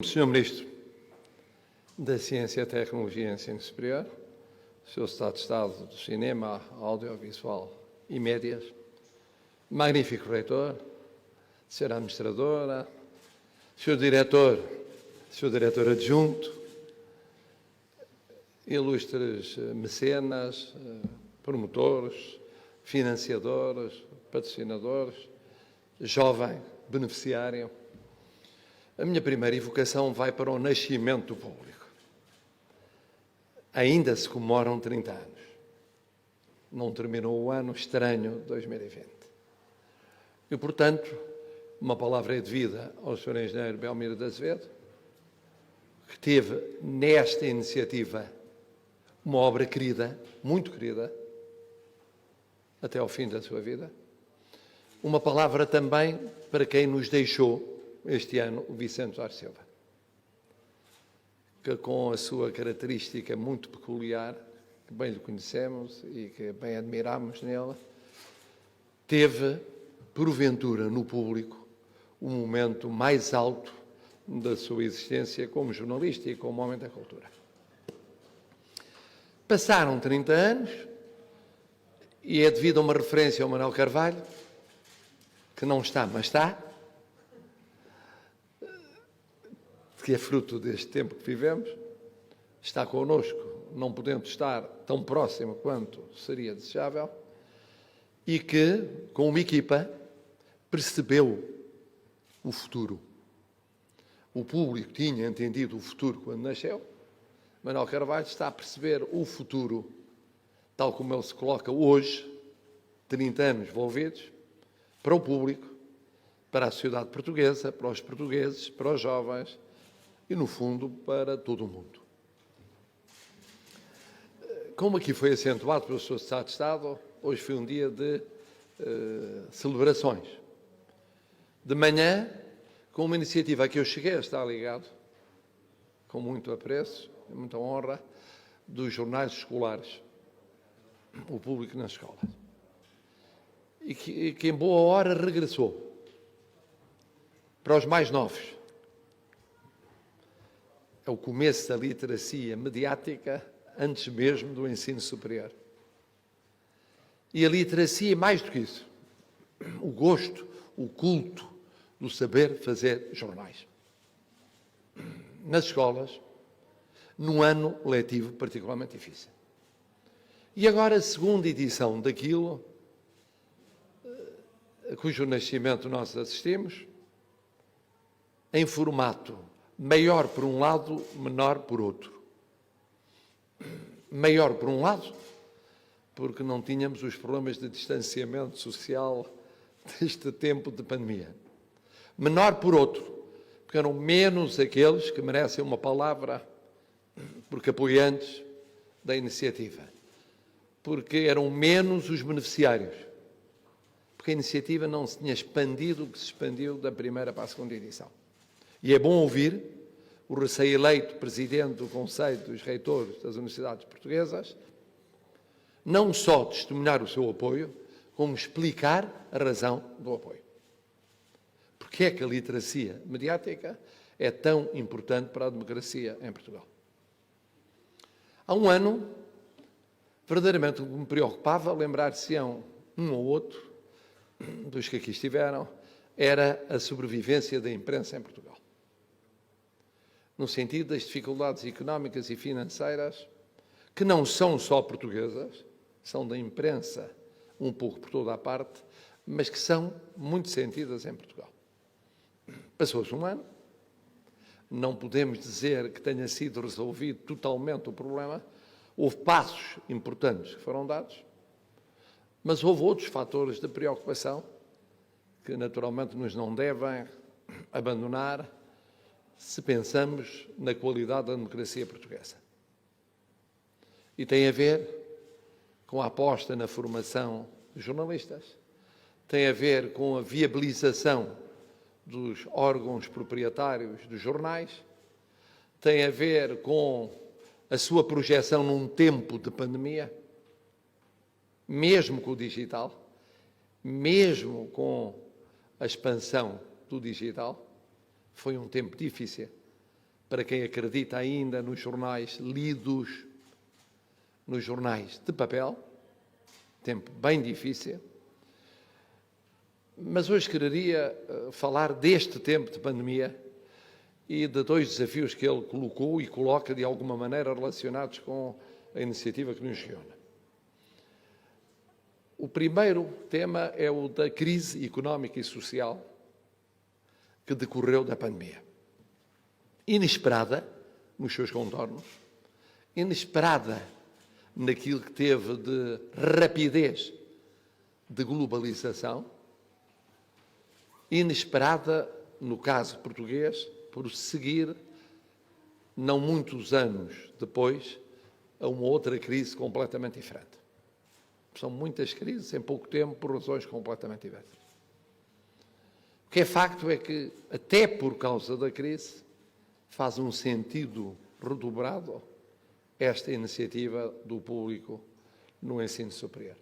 Senhor Ministro da Ciência, Tecnologia e Ensino Superior, Sr. Secretário de Estado do Cinema, Audiovisual e Médias, magnífico Reitor, Sra. Administradora, Sr. Diretor, Sr. Diretor Adjunto, ilustres mecenas, promotores, financiadores, patrocinadores, jovem beneficiário. A minha primeira evocação vai para o nascimento do público. Ainda se comemoram 30 anos. Não terminou o ano estranho de 2020. E, portanto, uma palavra é devida ao Sr. Engenheiro Belmiro de Azevedo, que teve nesta iniciativa uma obra querida, muito querida, até ao fim da sua vida. Uma palavra também para quem nos deixou este ano, o Vicente Jorge Silva, que com a sua característica muito peculiar, que bem lhe conhecemos e que bem admiramos nele, teve, porventura, no público, o momento mais alto da sua existência como jornalista e como homem da cultura. Passaram 30 anos e é devido a uma referência ao Manuel Carvalho, que não está, mas está, que é fruto deste tempo que vivemos, está connosco, não podendo estar tão próximo quanto seria desejável, e que, com uma equipa, percebeu o futuro. O público tinha entendido o futuro quando nasceu. Manuel Carvalho está a perceber o futuro, tal como ele se coloca hoje, 30 anos envolvidos, para o público, para a sociedade portuguesa, para os portugueses, para os jovens, e, no fundo, para todo o mundo. Como aqui foi acentuado pelo Sr. Secretário de Estado, hoje foi um dia de celebrações. De manhã, com uma iniciativa a que eu cheguei a estar ligado, com muito apreço e muita honra, dos jornais escolares, o público nas escolas. E que em boa hora regressou para os mais novos. É o começo da literacia mediática antes mesmo do ensino superior. E a literacia, mais do que isso, o gosto, o culto do saber fazer jornais. Nas escolas, num ano letivo particularmente difícil. E agora a segunda edição daquilo, a cujo nascimento nós assistimos, em formato maior por um lado, menor por outro. Maior por um lado, porque não tínhamos os problemas de distanciamento social deste tempo de pandemia. Menor por outro, porque eram menos aqueles que merecem uma palavra, porque apoiantes da iniciativa. Porque eram menos os beneficiários. Porque a iniciativa não se tinha expandido o que se expandiu da primeira para a segunda edição. E é bom ouvir o recém-eleito Presidente do Conselho dos Reitores das Universidades Portuguesas não só testemunhar o seu apoio, como explicar a razão do apoio. Porque é que a literacia mediática é tão importante para a democracia em Portugal? Há um ano, verdadeiramente me preocupava, lembrar-se-ão um ou outro dos que aqui estiveram, era a sobrevivência da imprensa em Portugal. No sentido das dificuldades económicas e financeiras, que não são só portuguesas, são da imprensa um pouco por toda a parte, mas que são muito sentidas em Portugal. Passou-se um ano, não podemos dizer que tenha sido resolvido totalmente o problema, houve passos importantes que foram dados, mas houve outros fatores de preocupação que naturalmente nos não devem abandonar se pensamos na qualidade da democracia portuguesa. E tem a ver com a aposta na formação de jornalistas, tem a ver com a viabilização dos órgãos proprietários dos jornais, tem a ver com a sua projeção num tempo de pandemia, mesmo com o digital, mesmo com a expansão do digital. Foi um tempo difícil para quem acredita ainda nos jornais lidos, nos jornais de papel, tempo bem difícil. Mas hoje queria falar deste tempo de pandemia e de dois desafios que ele colocou e coloca de alguma maneira relacionados com a iniciativa que nos reúne. O primeiro tema é o da crise económica e social que decorreu da pandemia. Inesperada nos seus contornos, inesperada naquilo que teve de rapidez de globalização, inesperada, no caso português, por seguir, não muitos anos depois, a uma outra crise completamente diferente. São muitas crises em pouco tempo por razões completamente diversas. O que é facto é que, até por causa da crise, faz um sentido redobrado esta iniciativa do público no ensino superior.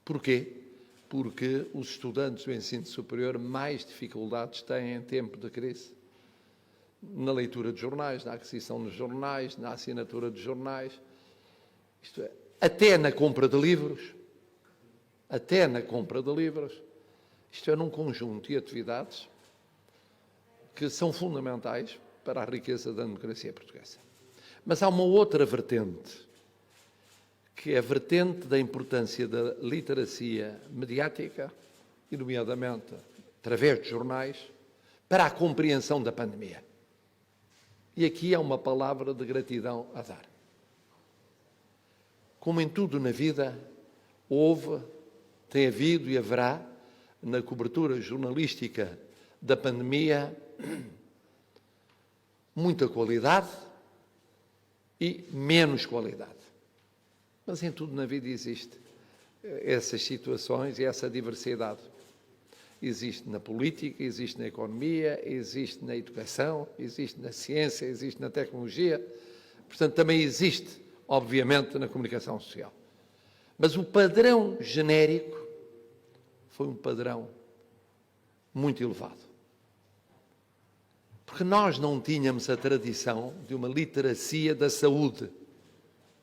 Porquê? Porque os estudantes do ensino superior mais dificuldades têm em tempo de crise. Na leitura de jornais, na aquisição de jornais, na assinatura de jornais, isto é, até na compra de livros, isto é, num conjunto de atividades que são fundamentais para a riqueza da democracia portuguesa. Mas há uma outra vertente, que é a vertente da importância da literacia mediática, e nomeadamente através de jornais, para a compreensão da pandemia. E aqui há uma palavra de gratidão a dar. Como em tudo na vida, houve, tem havido e haverá, na cobertura jornalística da pandemia, muita qualidade e menos qualidade. Mas em tudo na vida existe essas situações e essa diversidade. Existe na política, existe na economia, existe na educação, existe na ciência, existe na tecnologia. Portanto, também existe, obviamente, na comunicação social. Mas o padrão genérico foi um padrão muito elevado. Porque nós não tínhamos a tradição de uma literacia da saúde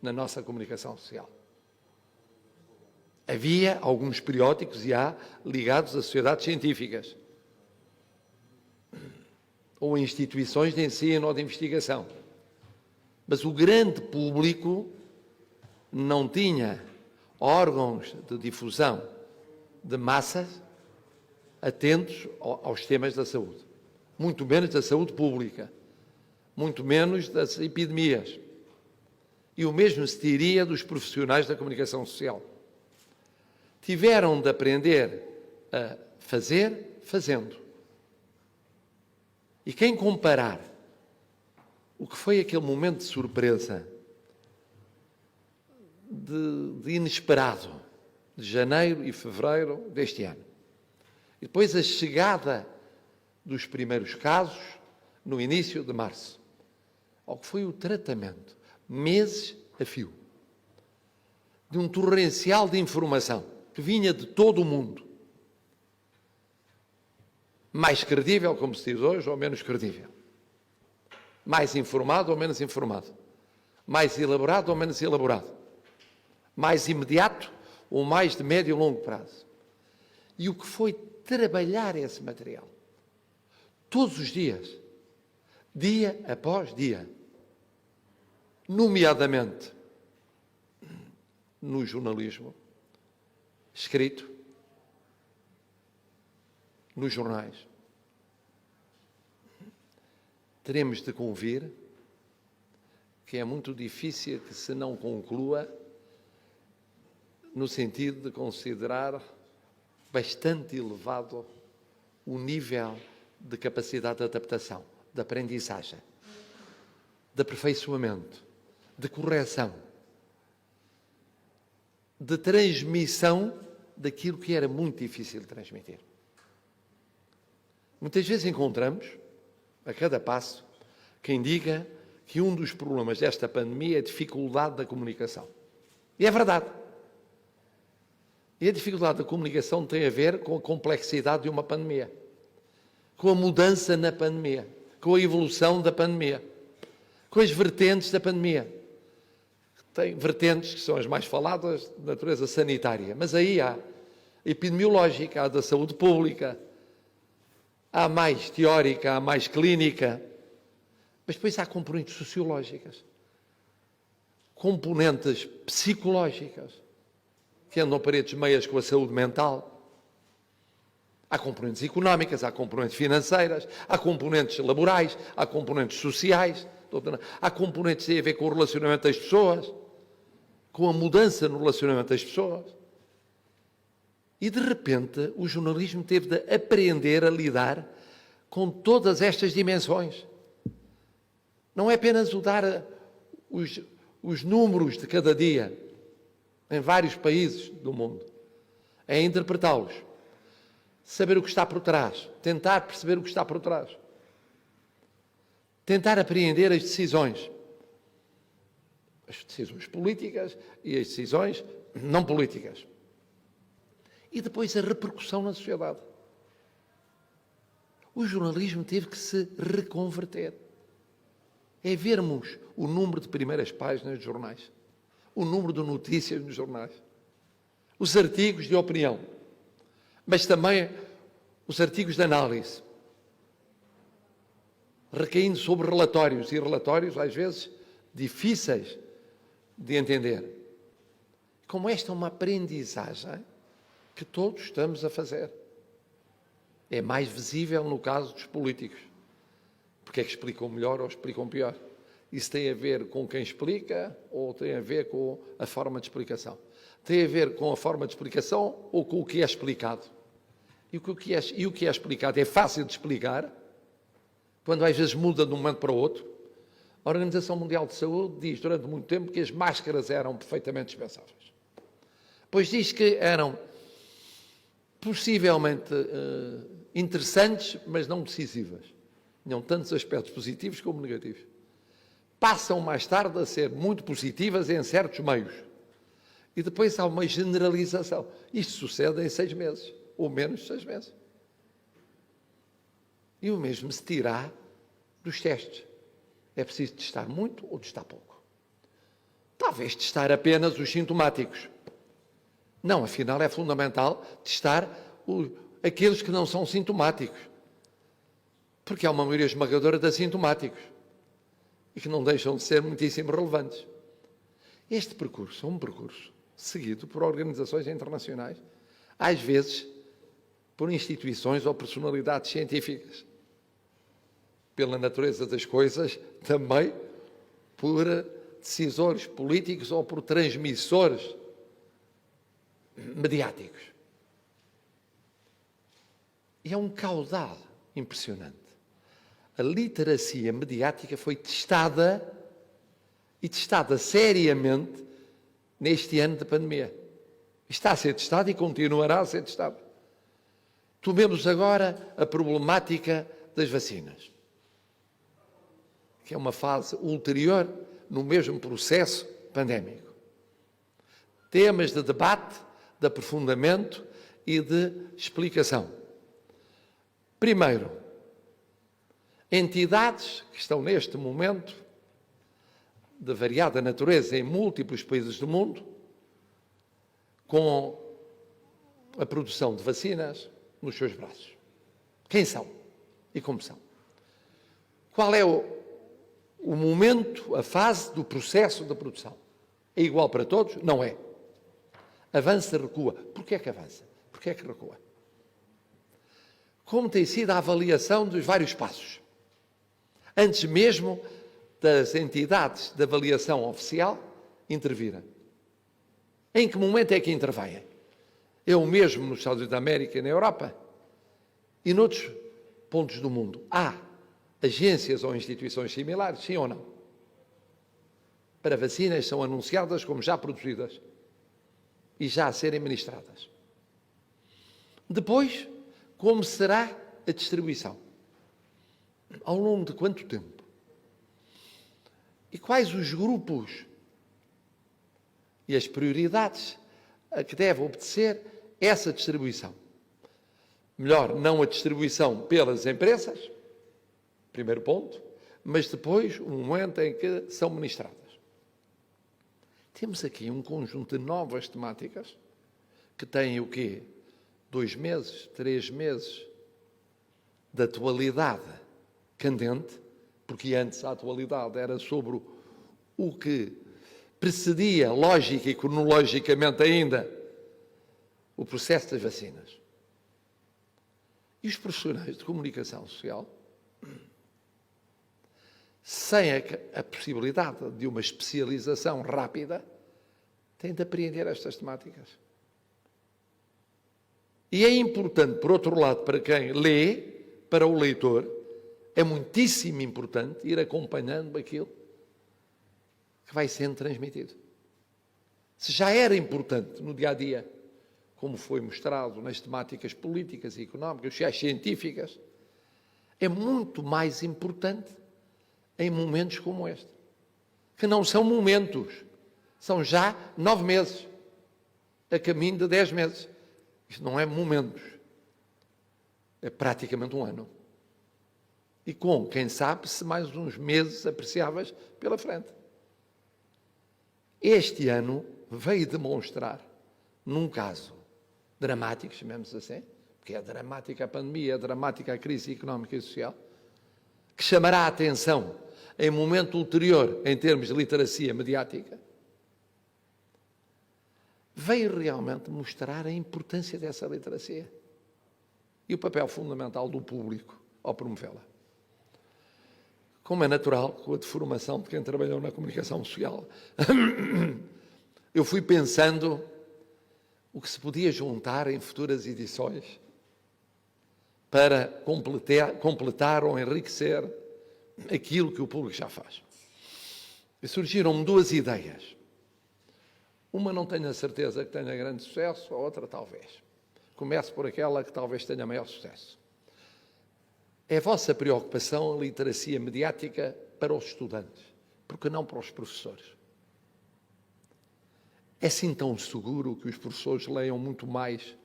na nossa comunicação social. Havia alguns periódicos e há ligados a sociedades científicas ou a instituições de ensino ou de investigação. Mas o grande público não tinha órgãos de difusão de massas atentos aos temas da saúde. Muito menos da saúde pública, muito menos das epidemias. E o mesmo se diria dos profissionais da comunicação social. Tiveram de aprender a fazer, fazendo. E quem comparar o que foi aquele momento de surpresa, de inesperado, de janeiro e fevereiro deste ano, e depois a chegada dos primeiros casos no início de março, ao que foi o tratamento, meses a fio, de um torrencial de informação que vinha de todo o mundo, mais credível, como se diz hoje, ou menos credível, mais informado ou menos informado, mais elaborado ou menos elaborado, mais imediato ou mais de médio e longo prazo. E o que foi trabalhar esse material, todos os dias, dia após dia, nomeadamente no jornalismo escrito, nos jornais. Teremos de convir que é muito difícil que se não conclua no sentido de considerar bastante elevado o nível de capacidade de adaptação, de aprendizagem, de aperfeiçoamento, de correção, de transmissão daquilo que era muito difícil de transmitir. Muitas vezes encontramos, a cada passo, quem diga que um dos problemas desta pandemia é a dificuldade da comunicação. E é verdade. E a dificuldade da comunicação tem a ver com a complexidade de uma pandemia, com a mudança na pandemia. com a evolução da pandemia, com as vertentes da pandemia. Tem vertentes que são as mais faladas de natureza sanitária, mas aí há epidemiológica, há da saúde pública, há mais teórica, há mais clínica, mas depois há componentes sociológicas, componentes psicológicas, que andam paredes meias com a saúde mental. Há componentes económicas, há componentes financeiras, há componentes laborais, há componentes sociais, há componentes que têm a ver com o relacionamento das pessoas, com a mudança no relacionamento das pessoas. E, de repente, o jornalismo teve de aprender a lidar com todas estas dimensões. Não é apenas o dar os números de cada dia em vários países do mundo, é interpretá-los, saber o que está por trás, tentar perceber o que está por trás, tentar apreender as decisões políticas e as decisões não políticas. E depois a repercussão na sociedade. O jornalismo teve que se reconverter. É vermos o número de primeiras páginas de jornais, o número de notícias nos jornais, os artigos de opinião, mas também os artigos de análise, recaindo sobre relatórios, e relatórios às vezes difíceis de entender. Como esta é uma aprendizagem que todos estamos a fazer. É mais visível no caso dos políticos, porque é que explicam melhor ou explicam pior. Isso tem a ver com quem explica ou tem a ver com a forma de explicação? Tem a ver com a forma de explicação ou com o que é explicado? E o que é explicado é fácil de explicar, quando às vezes muda de um momento para o outro. A Organização Mundial de Saúde diz durante muito tempo que as máscaras eram perfeitamente dispensáveis. Pois diz que eram possivelmente interessantes, mas não decisivas. Tinham tantos aspectos positivos como negativos. Passam mais tarde a ser muito positivas em certos meios. E depois há uma generalização. Isto sucede em 6 meses, ou menos de 6 meses. E o mesmo se dirá dos testes. É preciso testar muito ou testar pouco? Talvez testar apenas os sintomáticos. Não, afinal é fundamental testar aqueles que não são sintomáticos. Porque há uma maioria esmagadora de assintomáticos e que não deixam de ser muitíssimo relevantes. Este percurso é um percurso seguido por organizações internacionais, às vezes por instituições ou personalidades científicas, pela natureza das coisas, também por decisores políticos ou por transmissores mediáticos. E é um caudal impressionante. A literacia mediática foi testada e testada seriamente neste ano de pandemia. Está a ser testado e continuará a ser testado. Tomemos agora a problemática das vacinas, que é uma fase ulterior no mesmo processo pandémico. Temas de debate, de aprofundamento e de explicação. Primeiro, entidades que estão neste momento de variada natureza em múltiplos países do mundo, com a produção de vacinas nos seus braços. Quem são e como são? Qual é o momento, a fase do processo da produção? É igual para todos? Não é. Avança, recua. Porquê é que avança? Porquê é que recua? Como tem sido a avaliação dos vários passos? Antes mesmo das entidades de avaliação oficial intervirem. Em que momento é que intervêm? É o mesmo nos Estados Unidos da América e na Europa? E noutros pontos do mundo? Há agências ou instituições similares, sim ou não? Para vacinas são anunciadas como já produzidas e já a serem ministradas. Depois, como será a distribuição? Ao longo de quanto tempo? E quais os grupos e as prioridades a que deve obedecer essa distribuição? Melhor, não a distribuição pelas empresas primeiro ponto, mas depois o momento em que são ministradas. Temos aqui um conjunto de novas temáticas que têm o quê? 2 meses, 3 meses de atualidade candente, porque antes a atualidade era sobre o que precedia, lógica e cronologicamente ainda, o processo das vacinas. E os profissionais de comunicação social, sem a possibilidade de uma especialização rápida, têm de apreender estas temáticas. E é importante, por outro lado, para quem lê, para o leitor, é muitíssimo importante ir acompanhando aquilo que vai sendo transmitido. Se já era importante no dia-a-dia, como foi mostrado nas temáticas políticas e económicas, sociais, científicas, é muito mais importante em momentos como este, que não são momentos, são já 9 meses, a caminho de 10 meses. Isto não é momentos, é praticamente um ano. E com, quem sabe, se mais uns meses apreciáveis pela frente. Este ano veio demonstrar, num caso dramático, chamemos assim, porque é dramática a pandemia, é dramática a crise económica e social, que chamará a atenção em momento ulterior em termos de literacia mediática, veio realmente mostrar a importância dessa literacia e o papel fundamental do público ao promovê-la. Como é natural, com a deformação de quem trabalhou na comunicação social, eu fui pensando o que se podia juntar em futuras edições para completar ou enriquecer aquilo que o público já faz. E surgiram-me 2 ideias. Uma não tenho a certeza que tenha grande sucesso, a outra talvez. Começo por aquela que talvez tenha maior sucesso. É a vossa preocupação a literacia mediática para os estudantes, porque não para os professores. É assim tão seguro que os professores leiam muito mais,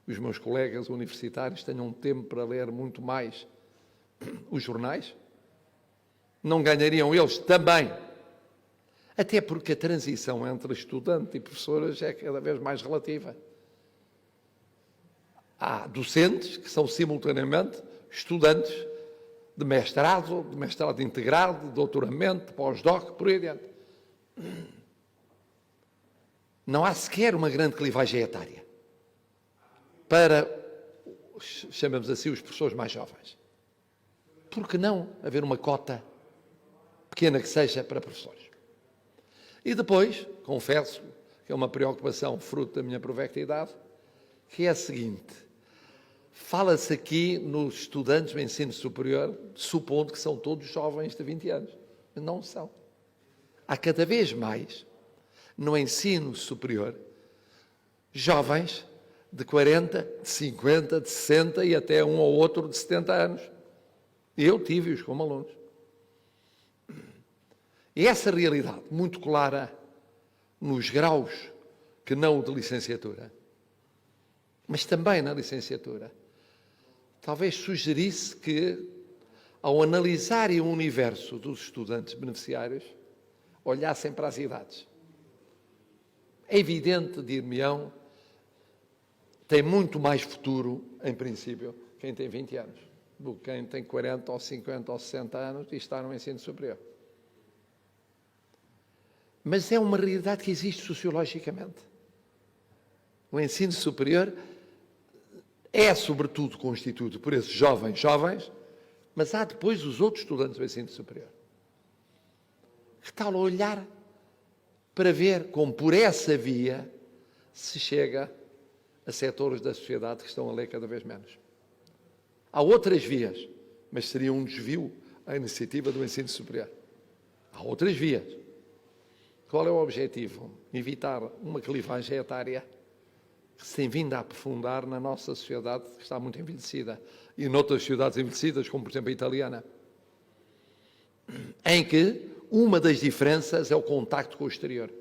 os meus colegas universitários tenham tempo para ler muito mais os jornais? Não ganhariam eles também? Até porque a transição entre estudante e professores é cada vez mais relativa. Há docentes que são simultaneamente estudantes de mestrado integrado, de doutoramento, de pós-doc, por aí adiante. Não há sequer uma grande clivagem etária para, chamamos assim, os professores mais jovens. Por que não haver uma cota, pequena que seja, para professores? E depois, confesso que é uma preocupação fruto da minha provecta idade, que é a seguinte: fala-se aqui nos estudantes do ensino superior, supondo que são todos jovens de 20 anos. Não são. Há cada vez mais, no ensino superior, jovens de 40, de 50, de 60 e até um ou outro de 70 anos. Eu tive-os como alunos. E essa realidade, muito clara nos graus que não de licenciatura, mas também na licenciatura, talvez sugerisse que, ao analisarem o universo dos estudantes beneficiários, olhassem para as idades. É evidente, dir-me-ão, tem muito mais futuro, em princípio, quem tem 20 anos, do que quem tem 40 ou 50 ou 60 anos e está no ensino superior. Mas é uma realidade que existe sociologicamente. O ensino superior é, sobretudo, constituído por esses jovens, mas há depois os outros estudantes do ensino superior. Que tal olhar para ver como por essa via se chega a setores da sociedade que estão a ler cada vez menos. Há outras vias, mas seria um desvio à iniciativa do ensino superior. Há outras vias. Qual é o objetivo? Evitar uma clivagem etária que se tem vindo a aprofundar na nossa sociedade, que está muito envelhecida, e noutras sociedades envelhecidas, como por exemplo a italiana, em que uma das diferenças é o contacto com o exterior.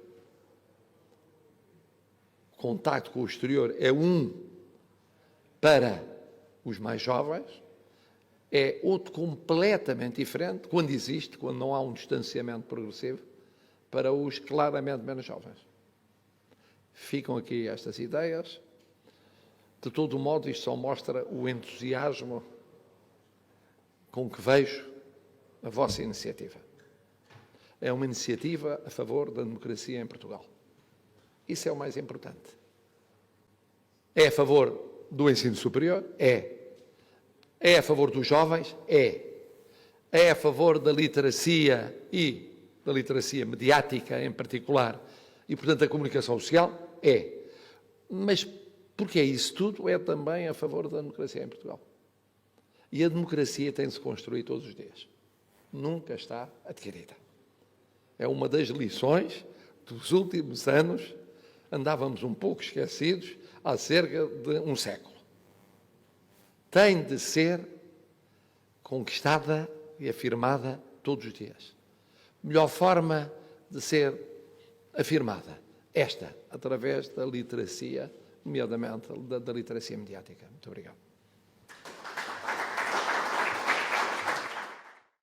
O contacto com o exterior é para os mais jovens, é outro completamente diferente, quando não há um distanciamento progressivo, para os claramente menos jovens. Ficam aqui estas ideias. De todo modo, isto só mostra o entusiasmo com que vejo a vossa iniciativa. É uma iniciativa a favor da democracia em Portugal. Isso é o mais importante. É a favor do ensino superior? É. É a favor dos jovens? É. É a favor da literacia e da literacia mediática em particular e, portanto, da comunicação social? É. Mas porque é isso tudo, é também a favor da democracia em Portugal. E a democracia tem de se construir todos os dias. Nunca está adquirida. É uma das lições dos últimos anos. Andávamos um pouco esquecidos há cerca de um século. Tem de ser conquistada e afirmada todos os dias. Melhor forma de ser afirmada, esta, através da literacia, nomeadamente da literacia mediática. Muito obrigado.